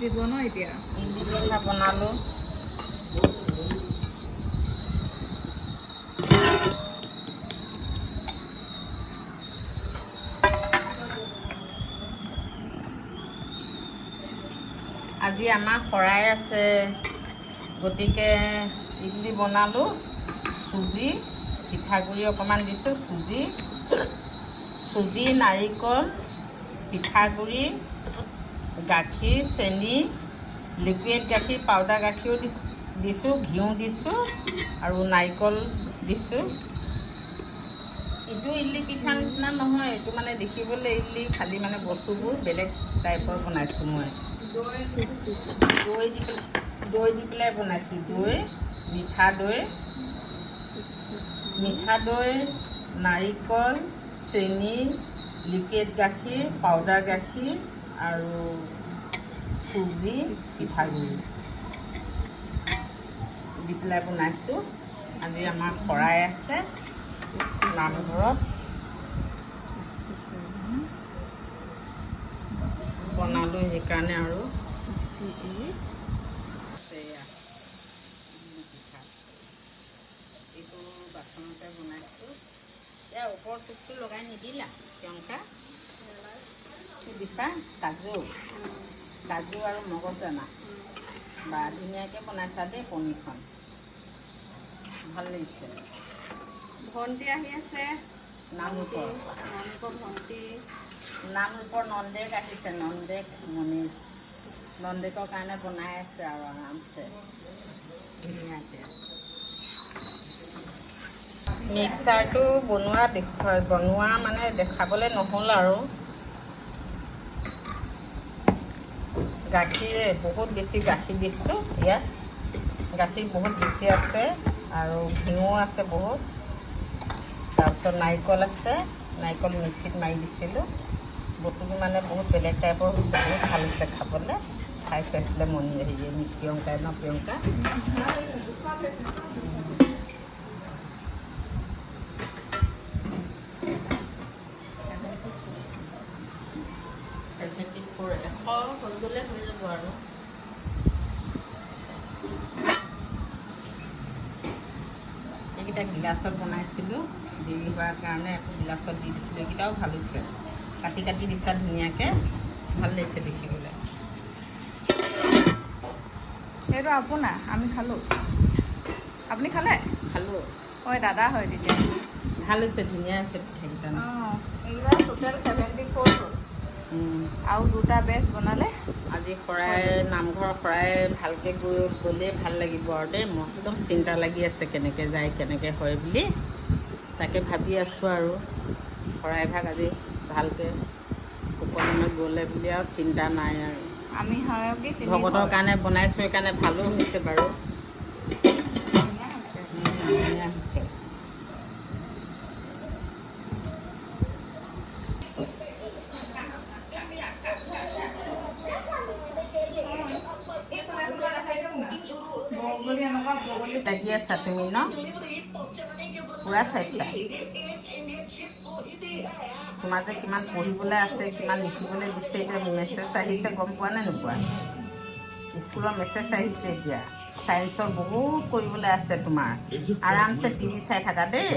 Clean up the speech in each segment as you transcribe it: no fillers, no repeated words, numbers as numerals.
দিব ন এতিয়া ইডলি পিঠা বনালোঁ। আজি আমাৰ শৰাই আছে, গতিকে ইডলি বনালোঁ। চুজি, পিঠাগুড়ি অকণমান দিছোঁ, চুজি, নাৰিকল, পিঠাগুড়ি, গাখীৰ, চেনি, লিকুইড গাখীৰ, পাউডাৰ গাখীৰো দিছোঁ, ঘিউ দিছোঁ আৰু নাৰিকল দিছোঁ। এইটো ইডলি পিঠা নিচিনা নহয়, এইটো মানে দেখিবলৈ ইডলি, খালি মানে বস্তুবোৰ বেলেগ টাইপৰ বনাইছোঁ মই। দৈ দি পেলাই বনাইছোঁ। দৈ, মিঠা দৈ, নাৰিকল, চেনি, লিকুইড গাখীৰ, পাউডাৰ গাখীৰ আৰু চুজি, পিঠাগুড়ি দি পেলাই বনাইছোঁ। আজি আমাৰ শৰাই আছে নামঘৰত, বনালোঁ সেইকাৰণে। আৰু এইটো বাচনতে বনাইছোঁ। ইয়াৰ ওপৰ টুকটো লগাই নিদিলা প্ৰিয়ংকা? দিছা কাজু আৰু মগজদানা। বা ধুনীয়াকৈ বনাইছা দেই পনীৰখন, ভাল লাগিছে। ভণ্টি আহি আছে নামৰূপৰ ভণ্টি। নামৰূপৰ নন্দেক আহিছে, নন্দেকৰ কাৰণে বনাই আছে আৰু আৰামছে ধুনীয়াকৈ। মিক্সাৰটো বনোৱা মানে দেখাবলৈ নহ'ল আৰু। গাখীৰ বহুত বেছি গাখীৰ দিছোঁ ইয়াত, গাখীৰ বহুত বেছি আছে আৰু ঘিউ আছে বহুত। তাৰপিছত নাৰিকল আছে, নাৰিকল মিক্সিত মাৰি দিছিলোঁ। বস্তুটো মানে বহুত বেলেগ টাইপৰ হৈছে, বহুত ভাল হৈছে খাবলৈ। খাই চাইছিলে প্ৰিয়ংকাই ন? প্ৰিয়ংকা হৈ গ'লে হৈ যাব আৰু। এইকেইটা গিলাচত বনাইছিলোঁ, দেৰি হোৱাৰ কাৰণে আকৌ গিলাচত দি দিছিলোঁ। এইকেইটাও ভাল হৈছে, কাটি দিছা ধুনীয়াকৈ, ভাল লাগিছে দেখিবলৈ। সেইটো আপোনাৰ, আমি খালোঁ। আপুনি খালে? খালোঁ। হয়, দাদা হয় তেতিয়া। ভাল হৈছে, ধুনীয়া হৈছে পিঠাকেইটা। অঁ, এইকেইটা টোটেল 74 হ'ল। আৰু দুটা বেচ বনালে। আজি নামঘৰৰ শৰাই ভালকৈ গ'লেই ভাল লাগিব আৰু দেই। মোৰ একদম চিন্তা লাগি আছে কেনেকৈ যায়, কেনেকৈ হয় বুলি। তাকে ভাবি আছোঁ আৰু শৰাইভাগ আজি ভালকৈ সুকলমে গ'লে বুলি আৰু চিন্তা নাই আৰু। আমি ভকতৰ কাৰণে বনাইছোঁ, সেইকাৰণে ভালো হৈছে বাৰু। ধুনীয়া হৈছে। ধুনীয়া হৈছে। লাগি আছা তুমি ন? পূৰা চাইছা? তোমাৰ যে কিমান পঢ়িবলৈ আছে, কিমান লিখিবলৈ দিছে, এতিয়া মেছেজ আহিছে, গম পোৱা নে নোপোৱা? স্কুলৰ মেছেজ আহিছে এতিয়া। ছায়েন্সৰ বহুত কৰিবলৈ আছে তোমাৰ। আৰামছে টিভি চাই থাকা দেই।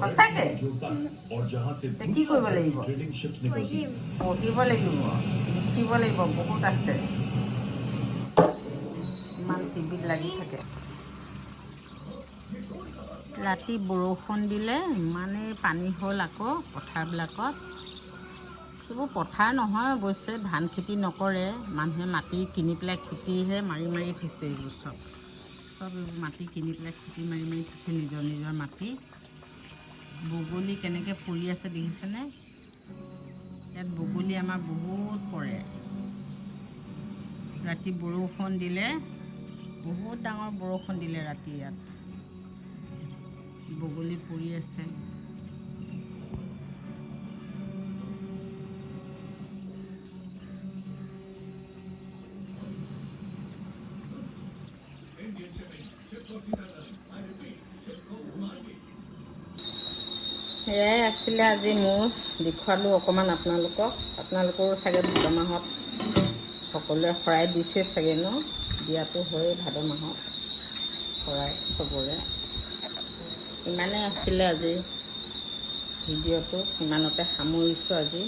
সঁচাকৈ কি কৰিব লাগিব? পঢ়িব লাগিব, লিখিব লাগিব, বহুত আছে। ইমান টিভিত লাগি থাকে। ৰাতি বৰষুণ দিলে, ইমানেই পানী হ'ল আকৌ পথাৰবিলাকত। এইবোৰ পথাৰ নহয় অৱশ্যে, ধান খেতি নকৰে মানুহে, মাটি কিনি পেলাই খুটিহে মাৰি থৈছে। এইবোৰ চব এইবোৰ মাটি কিনি পেলাই খুটি মাৰি থৈছে, নিজৰ মাটি। বগলী কেনেকৈ পৰি আছে দেখিছেনে? ইয়াত বগলী আমাৰ বহুত পৰে। ৰাতি বৰষুণ দিলে, বহুত ডাঙৰ বৰষুণ দিলে ৰাতি, ইয়াত বগলী পৰি আছে। সেয়াই আছিলে আজি মোৰ, দেখুৱালোঁ অকণমান আপোনালোকৰো চাগে ভাদ মাহত সকলোৱে শৰাই দিছে চাগে ন, দিয়াটো হয় ভাদ মাহত শৰাই চবৰে। ইমানেই আছিলে আজি ভিডিঅ'টো, ইমানতে সামৰিছোঁ আজি।